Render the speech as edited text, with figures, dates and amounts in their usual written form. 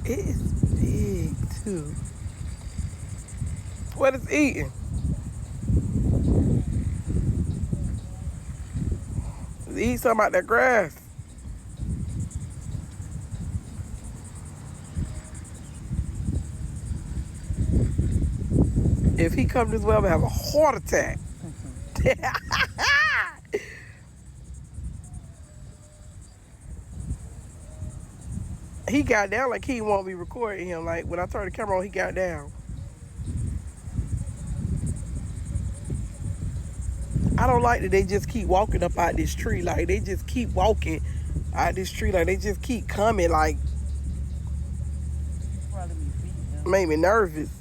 It is big too. What is eating? Eat something out that grass. If he come this way, I'm gonna have a heart attack. He got down like he won't be recording him. Like when I turned the camera on, he got down. I don't like that they just keep walking up out this tree. Like they just keep walking out this tree. Like they just keep coming. Like Probably be feeding them. made me nervous.